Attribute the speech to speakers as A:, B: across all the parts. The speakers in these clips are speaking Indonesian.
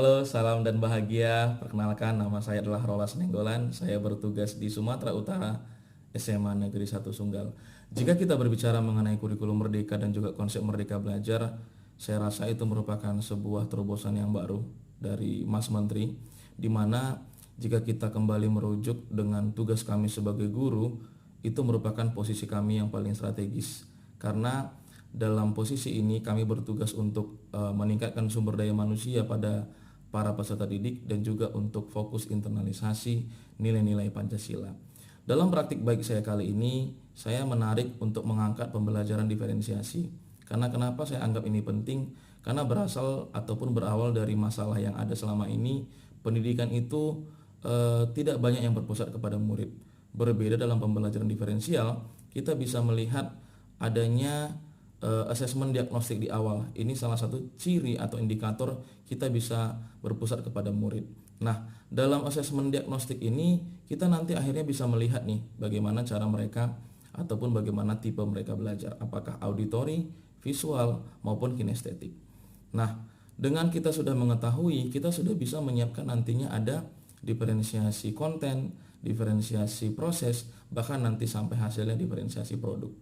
A: Halo, salam dan bahagia. Perkenalkan, nama saya adalah Rolas Nenggolan. Saya bertugas di Sumatera Utara, SMA Negeri 1 Sunggal. Jika kita berbicara mengenai kurikulum merdeka dan juga konsep merdeka belajar, saya rasa itu merupakan sebuah terobosan yang baru dari Mas Menteri, di mana jika kita kembali merujuk dengan tugas kami sebagai guru, itu merupakan posisi kami yang paling strategis. Karena dalam posisi ini kami bertugas untuk meningkatkan sumber daya manusia pada para peserta didik dan juga untuk fokus internalisasi nilai-nilai Pancasila. Dalam praktik baik saya kali ini, saya menarik untuk mengangkat pembelajaran diferensiasi. Karena kenapa saya anggap ini penting? Karena berasal ataupun berawal dari masalah yang ada selama ini, pendidikan itu tidak banyak yang berpusat kepada murid. Berbeda dalam pembelajaran diferensial, kita bisa melihat adanya asesmen diagnostik di awal. Ini salah satu ciri atau indikator kita bisa berpusat kepada murid. Nah, dalam asesmen diagnostik ini kita nanti akhirnya bisa melihat nih bagaimana cara mereka ataupun bagaimana tipe mereka belajar, apakah auditori, visual maupun kinestetik. Nah, dengan kita sudah mengetahui, kita sudah bisa menyiapkan nantinya ada diferensiasi konten, diferensiasi proses, bahkan nanti sampai hasilnya diferensiasi produk.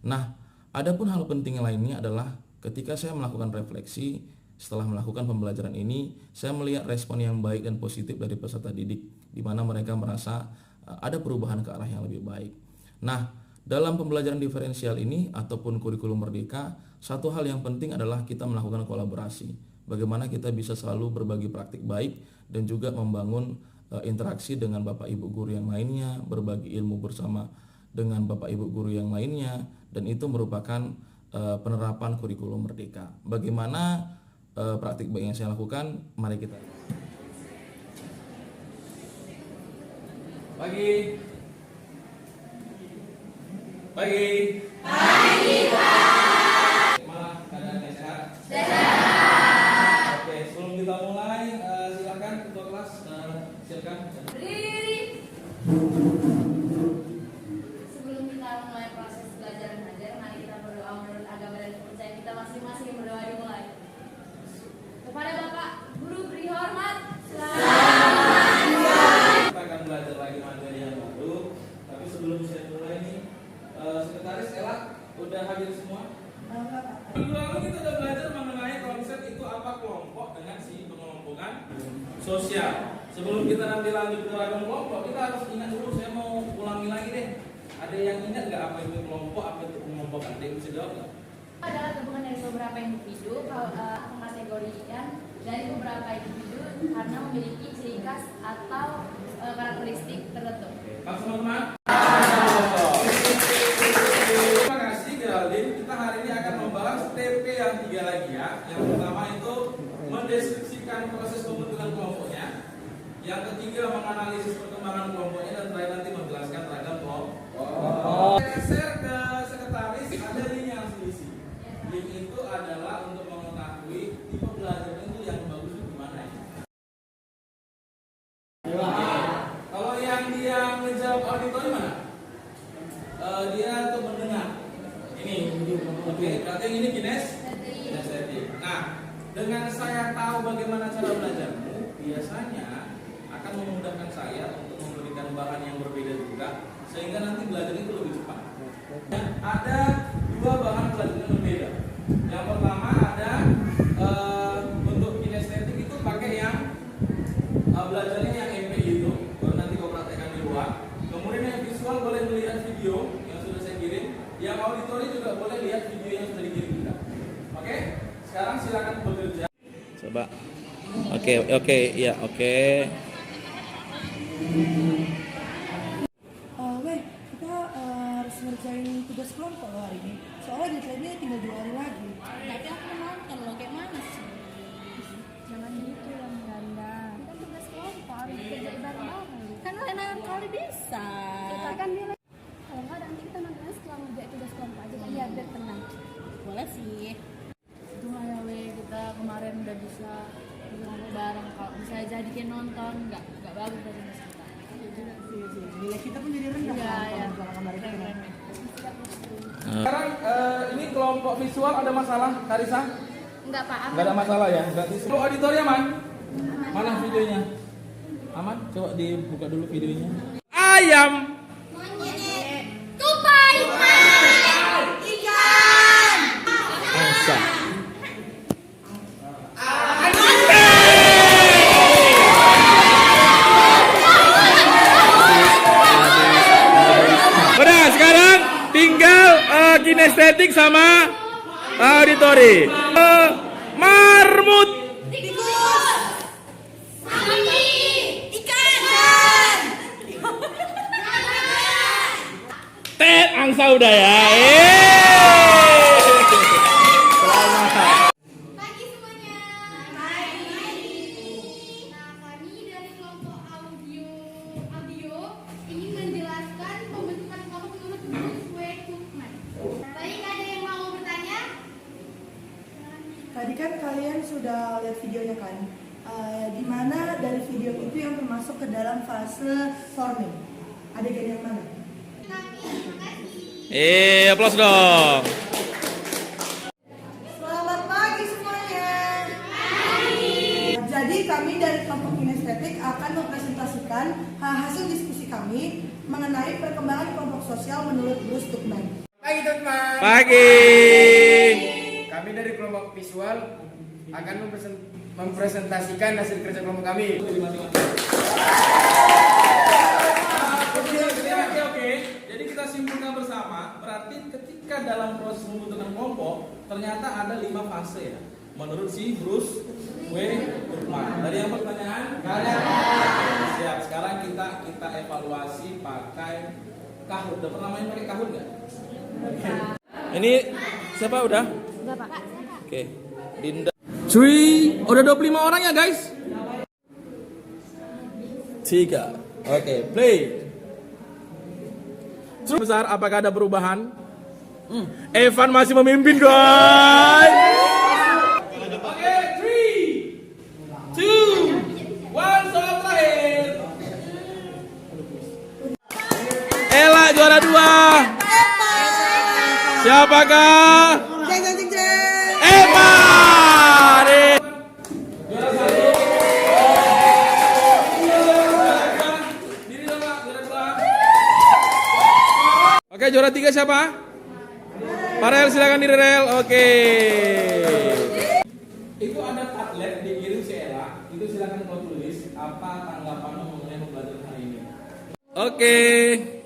A: Nah, adapun hal penting lainnya adalah ketika saya melakukan refleksi setelah melakukan pembelajaran ini, saya melihat respon yang baik dan positif dari peserta didik, di mana mereka merasa ada perubahan ke arah yang lebih baik. Nah, dalam pembelajaran diferensial ini ataupun kurikulum merdeka, satu hal yang penting adalah kita melakukan kolaborasi. Bagaimana kita bisa selalu berbagi praktik baik dan juga membangun interaksi dengan Bapak Ibu guru yang lainnya, berbagi ilmu bersama dengan Bapak Ibu guru yang lainnya, dan itu merupakan penerapan kurikulum merdeka. Bagaimana praktik baik yang saya lakukan? Mari kita. Pagi. Pagi. Pagi, Pak. Gimana keadaannya, sehat? Sehat. Oke, sebelum kita mulai, silakan ketua kelas silakan.
B: Berdiri. Sebelum kita mulai proses belajar mengajar, mari kita berdoa menurut agama dan kepercayaan kita masing-masing. Berdoa dimulai. Kepada Bapak Guru beri hormat.
A: Kita akan belajar lagi materi yang baru. Tapi sebelum saya mulai nih, Sekretaris Ella udah hadir semua? Minggu lalu kita udah belajar mengenai konsep itu apa kelompok dengan si pengelompokan sosial. Sebelum kita nanti lanjut ke ragam kelompok, kita harus ingat dulu. Saya mau ulangi lagi deh. Ada yang ingat nggak apa itu kelompok, apa itu pengelompokan? Ada yang bisa jawab nggak?
B: Adalah gabungan dari beberapa individu kategorikan dari beberapa individu karena memiliki ciri khas atau karakteristik tertentu.
A: Pak teman-teman. Terima kasih Geraldine. Kita hari ini akan membahas TP yang 3 lagi ya. Yang pertama itu mendeskripsikan proses pembentukan kelompoknya. Yang ketiga menganalisis perkembangan kelompoknya, dan terakhir nanti menjelaskan ragam kelompok. Share ke sekretaris ada link yang diisi. Link itu adalah untuk mengetahui tipe belajar itu yang bagus itu gimana ya. Kalau yang dia menjawab auditori mana? Dia tuh mendengar. Ini. Oke, berarti yang ini kinestetik. Nah, dengan saya tahu bagaimana cara belajarmu, biasanya akan memudahkan saya untuk memberikan bahan yang berbeda juga, sehingga nanti belajar itu lebih cepat. Dan ada 2 bahan belajar yang berbeda. Yang pertama ada untuk kinestetik itu pakai yang belajarnya yang MPI itu, baru nanti kau praktekkan di luar. Kemudian yang visual boleh melihat video yang sudah saya kirim. Yang auditori juga boleh lihat video yang sudah dikirim juga. Oke? Sekarang silakan bekerja. Coba. Oke, ya, oke.
C: Kita harus ngerjain tugas kelompok loh hari ini. Soalnya deadline-nya tinggal 2 hari lagi.
B: Tapi aku nonton loh, kayak mana sih?
D: Jangan gitu yang ganda. Kan tugas kelompok harus kerjain bareng-bareng.
B: Kan lain kali bisa.
D: Kita kan dia kalau nggak nanti kita nontonnya setelah ngerjain tugas kelompok aja kan biar tenang.
B: Boleh sih.
E: Itu ya kita kemarin udah bisa ngomong bareng. Kalau misalnya jadi kayak nonton nggak bagus dari kita.
C: Nilai kita pun jadi rendah.
E: Iya.
C: Kalau kemarin kita kan.
A: Sekarang ini kelompok visual ada masalah, Karisa?
B: Enggak Pak,
A: Nggak ada masalah ya? Berarti auditori aman? Mana videonya? Aman? Coba dibuka dulu videonya. Ayam.
B: Tupai. Ikan.
A: Angsa. Udah, sekarang tinggal kinestetik sama auditori. Marmut. Tet, angsa udah ya. Selamat.
B: Pagi semuanya. Pagi. Nah, kami dari kelompok audio ingin menjelaskan pembentukan kelompok menurut Bruce W. Cookman. Baik, ada yang mau bertanya?
C: Tadi kan kalian sudah lihat videonya kan? Di mana dari video itu yang termasuk ke dalam fase forming? Adegan yang mana?
A: Aplaus dong.
C: Selamat pagi semuanya. Jadi kami dari kelompok kinestetik akan mempresentasikan hasil diskusi kami mengenai perkembangan kelompok sosial menurut Bruce Cookman.
F: Pagi teman-teman.
A: Pagi.
F: Kami dari kelompok visual akan mempresentasikan hasil kerja kelompok kami.
A: Oke. Jadi kita simpulkan bersama. Berarti ketika dalam proses pembentukan kelompok ternyata ada 5 fase ya. Menurut si Bruce W. Cookman. Dari yang pertanyaan? Siap. Sekarang kita evaluasi pakai Kahoot. Udah pernah main pakai Kahoot nggak? Ini siapa udah?
D: Udah, Pak.
A: Oke. Dinda. Cuy, udah 25 orang ya guys? 3. Oke, play. Besar, apakah ada perubahan? Evan masih memimpin guys. Oke, 3, 2, 1, soal terakhir. Ella juara 2. Siapakah? Eva. Juara 1. Diri dong, Pak. Juara 2. Oke, juara 3 siapa? Farel, silakan diri Rel. Oke. Itu ada tablet dikirim si Ella. Itu silakan kau tulis apa tanggapanmu mengenai pembelajaran hari ini. Oke,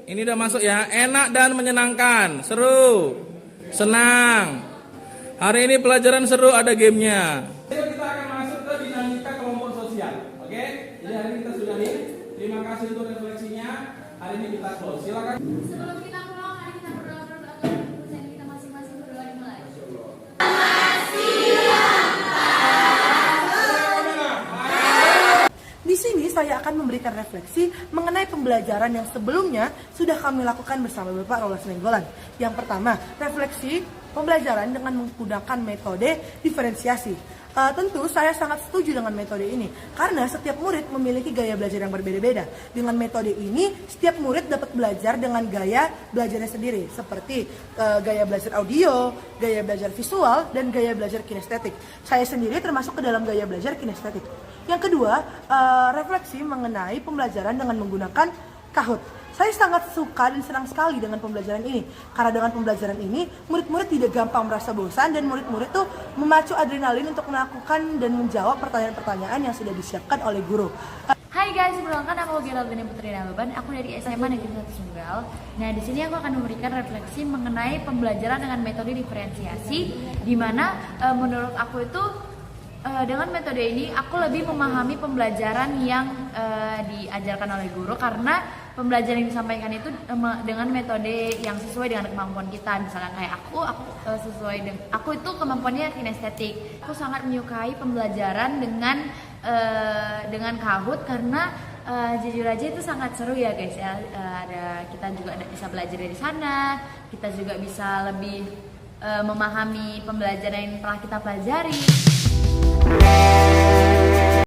A: ini udah masuk ya. Enak dan menyenangkan, seru, senang. Hari ini pelajaran seru, ada gamenya. Kita akan masuk ke dinamika kelompok sosial. Oke, jadi hari ini kita sudahi. Terima kasih untuk refleksinya. Hari ini kita close. Silakan.
B: Sebelum kita pulang, mari kita berdoa agar keputusan kita masing-masing berdoa dimulai.
C: Di sini saya akan memberikan refleksi mengenai pembelajaran yang sebelumnya sudah kami lakukan bersama Bapak Rolas Nenggolan. Yang pertama, refleksi pembelajaran dengan menggunakan metode diferensiasi. Tentu saya sangat setuju dengan metode ini karena setiap murid memiliki gaya belajar yang berbeda-beda. Dengan metode ini, setiap murid dapat belajar dengan gaya belajarnya sendiri, seperti gaya belajar audio, gaya belajar visual, dan gaya belajar kinestetik. Saya sendiri termasuk ke dalam gaya belajar kinestetik. Yang kedua, refleksi mengenai pembelajaran dengan menggunakan Kahoot. Saya sangat suka dan senang sekali dengan pembelajaran ini. Karena dengan pembelajaran ini, murid-murid tidak gampang merasa bosan dan murid-murid tuh memacu adrenalin untuk melakukan dan menjawab pertanyaan-pertanyaan yang sudah disiapkan oleh guru.
D: Hai guys, perkenalkan aku Geraldine Putri Nababan. Aku dari SMA Negeri 1 Sunggal. Nah, di sini aku akan memberikan refleksi mengenai pembelajaran dengan metode diferensiasi, di mana menurut aku itu dengan metode ini aku lebih memahami pembelajaran yang diajarkan oleh guru, karena pembelajaran yang disampaikan itu dengan metode yang sesuai dengan kemampuan kita. Misalnya kayak aku sesuai dengan aku itu kemampuannya kinestetik. Aku sangat menyukai pembelajaran dengan Kahoot karena jujur aja itu sangat seru ya guys ya. Kita juga bisa belajar dari sana, kita juga bisa lebih memahami pembelajaran yang telah kita pelajari.